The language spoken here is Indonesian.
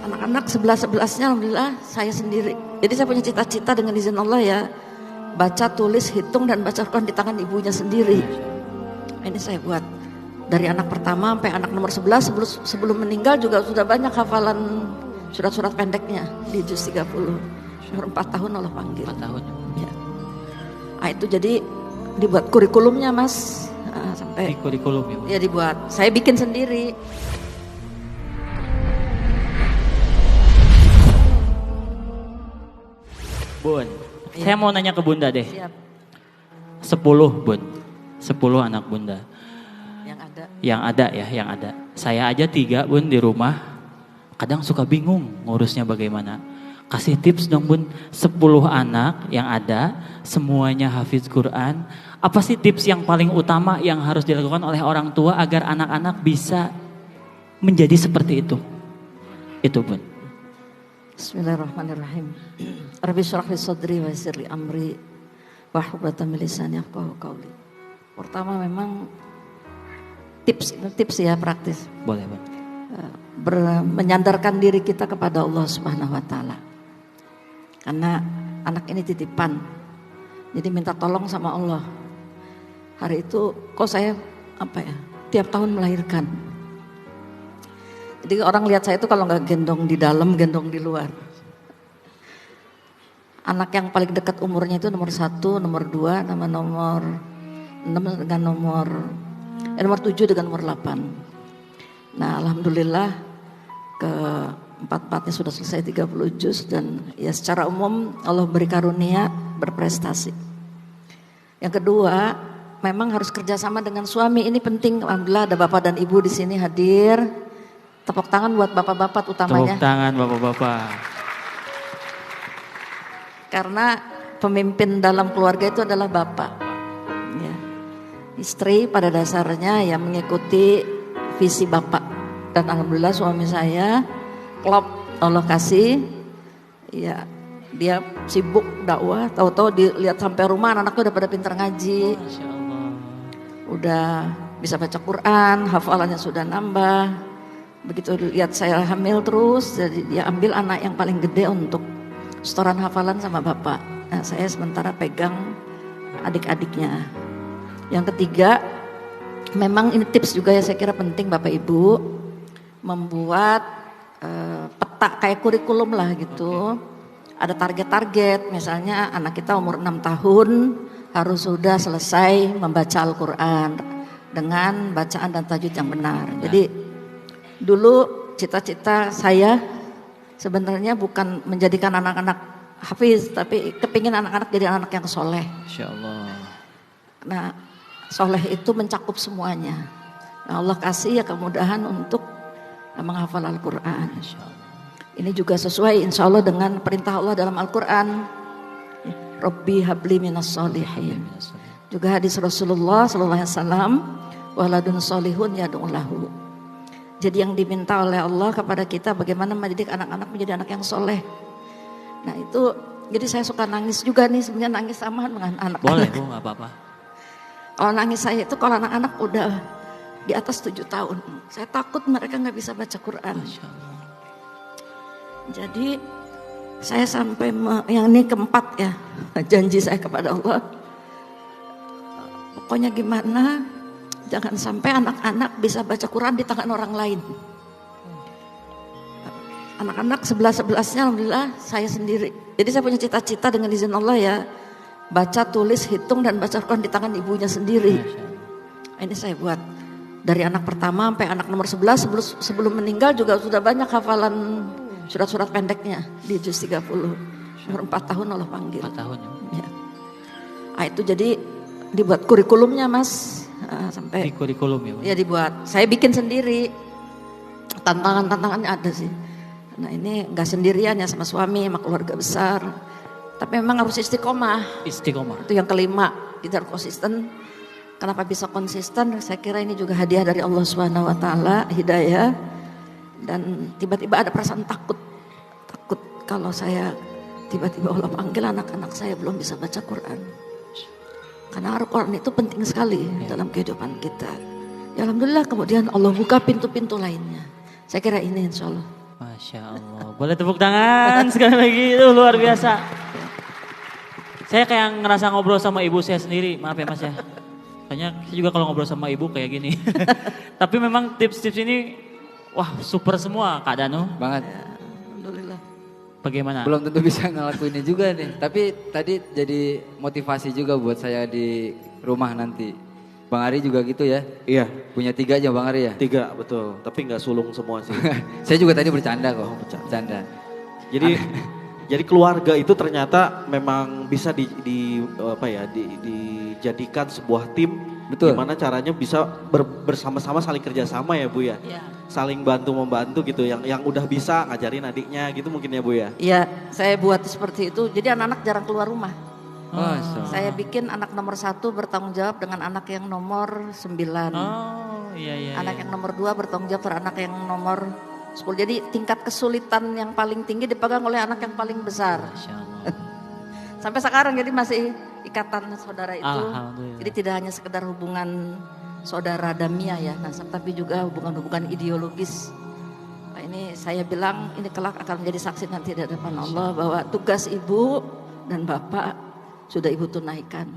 Anak-anak 11-11-nya alhamdulillah saya sendiri. Jadi saya punya cita-cita dengan izin Allah ya, baca, tulis, hitung dan baca Quran di tangan ibunya sendiri. Ini saya buat dari anak pertama sampai anak nomor 11 sebelum meninggal juga sudah banyak hafalan surat-surat pendeknya di juz 30. Umur 4 tahun Allah panggil. 4 tahun. Ya. Nah, itu jadi dibuat kurikulumnya Mas. Nah, sampai Di kurikulum ya. Ya dibuat. Saya bikin sendiri. Bun, Iya. saya mau nanya ke Bunda deh. Siap. 10 Bun, 10 anak Bunda. Yang ada. Saya aja 3 Bun di rumah. Kadang suka bingung ngurusnya bagaimana. Kasih tips dong Bun, 10 anak yang ada, semuanya hafiz Quran. Apa sih tips yang paling utama yang harus dilakukan oleh orang tua agar anak-anak bisa menjadi seperti itu? Itu Bun. Bismillahirrahmanirrahim. Rabbi syrah li sadri wa yassir li amri wahlul min lisani yafqahu qawli. Pertama memang tips ya praktis. Boleh Bun. Menyandarkan diri kita kepada Allah Subhanahu wa taala. Karena anak ini titipan. Jadi minta tolong sama Allah. Hari itu kok saya tiap tahun melahirkan. Jadi orang lihat saya itu kalau nggak gendong di dalam, gendong di luar. Anak yang paling dekat umurnya itu nomor 1, nomor 2, nama nomor 6 dengan nomor 7 dengan nomor 8. Nah alhamdulillah ke-4-4-nya sudah selesai 30 juz dan ya secara umum Allah beri karunia berprestasi. Yang kedua, memang harus kerjasama dengan suami, ini penting. Alhamdulillah ada bapak dan ibu di sini hadir. Tepuk tangan buat bapak-bapak utamanya. Tepuk tangan bapak-bapak. Karena pemimpin dalam keluarga itu adalah bapak. Ya. Istri pada dasarnya yang mengikuti visi bapak. Dan alhamdulillah suami saya klop Allah kasih. Ya, dia sibuk dakwah, tahu-tahu dilihat sampai rumah anak-anaknya udah pada pintar ngaji. Masya Allah. Udah bisa baca Quran, hafalannya sudah nambah. Begitu lihat saya hamil terus, jadi dia ambil anak yang paling gede untuk setoran hafalan sama bapak. Nah, saya sementara pegang adik-adiknya. Yang ketiga, memang ini tips juga ya saya kira penting Bapak Ibu, membuat peta kayak kurikulum lah gitu. Ada target-target, misalnya anak kita umur 6 tahun harus sudah selesai membaca Al-Quran dengan bacaan dan tajwid yang benar. Jadi dulu cita-cita saya sebenarnya bukan menjadikan anak-anak hafiz, tapi kepingin anak-anak jadi anak yang soleh. Insya Allah. Nah, soleh itu mencakup semuanya. Nah, Allah kasih ya kemudahan untuk menghafal Al-Quran. Ini juga sesuai insya Allah dengan perintah Allah dalam Al-Quran. Rabbi habli minas solihin. Juga hadis Rasulullah SAW, waladun solihun yad'ulahu. Jadi yang diminta oleh Allah kepada kita bagaimana mendidik anak-anak menjadi anak yang soleh. Nah itu, jadi saya suka nangis juga nih, sebenarnya nangis sama dengan anak-anak. Boleh Bu, gak apa-apa. Kalau nangis saya itu kalau anak-anak udah di atas 7 tahun, saya takut mereka gak bisa baca Quran. Jadi saya sampai yang ini keempat ya, janji saya kepada Allah. Pokoknya gimana, jangan sampai anak-anak bisa baca Quran di tangan orang lain. Anak-anak 11-11-nya alhamdulillah saya sendiri. Jadi saya punya cita-cita dengan izin Allah ya, baca, tulis, hitung dan baca Quran di tangan ibunya sendiri. Ini saya buat dari anak pertama sampai anak nomor 11 sebelum meninggal juga sudah banyak hafalan surat-surat pendeknya di juz 30. Umur 4 tahun Allah panggil. 4 tahun ya. Nah, itu jadi dibuat kurikulumnya Mas. Sampai di kurikulum ya. Ya dibuat. Saya bikin sendiri. Tantangannya ada sih. Nah ini nggak sendirian ya sama suami, sama keluarga besar. Tapi memang harus istiqomah. Istiqomah. Itu yang kelima. Kita harus konsisten. Kenapa bisa konsisten? Saya kira ini juga hadiah dari Allah Subhanahu Wa Taala, hidayah. Dan tiba-tiba ada perasaan takut kalau saya tiba-tiba Allah panggil anak-anak saya belum bisa baca Quran. Karena Al-Quran itu penting sekali dalam kehidupan kita. Ya Alhamdulillah kemudian Allah buka pintu-pintu lainnya. Saya kira ini insya Allah. Masya Allah. Boleh tepuk tangan sekali lagi, itu luar biasa. Saya kayak ngerasa ngobrol sama ibu saya sendiri, maaf ya Mas ya. Kayaknya saya juga kalau ngobrol sama ibu kayak gini. Tapi memang tips-tips ini, wah super semua Kak Danu. Banget. Alhamdulillah. Bagaimana? Belum tentu bisa ngelakuinnya juga nih. Tapi tadi jadi motivasi juga buat saya di rumah nanti. Bang Ari juga gitu ya? Iya. Punya 3 aja Bang Ari ya? 3 betul, tapi nggak sulung semua sih. Saya juga tadi bercanda kok. Bercanda. Jadi keluarga itu ternyata memang bisa dijadikan sebuah tim. Betul. Gimana caranya bisa bersama-sama saling kerjasama ya Bu ya. Ya. Saling bantu-membantu gitu. Yang udah bisa ngajarin adiknya gitu mungkin ya Bu ya. Iya, saya buat seperti itu. Jadi anak-anak jarang keluar rumah. Saya Ah. bikin anak nomor 1 bertanggung jawab dengan anak yang nomor 9. Oh iya. Anak yang nomor 2 bertanggung jawab pada anak yang nomor 10. Jadi tingkat kesulitan yang paling tinggi dipegang oleh anak yang paling besar. Masya Allah. Sampai sekarang jadi masih ikatan saudara itu. Alhamdulillah. Jadi tidak hanya sekedar hubungan saudara damia ya, tapi juga hubungan-hubungan ideologis. Nah, ini saya bilang ini kelak akan menjadi saksi nanti di hadapan Allah bahwa tugas ibu dan bapak sudah ibu tunaikan.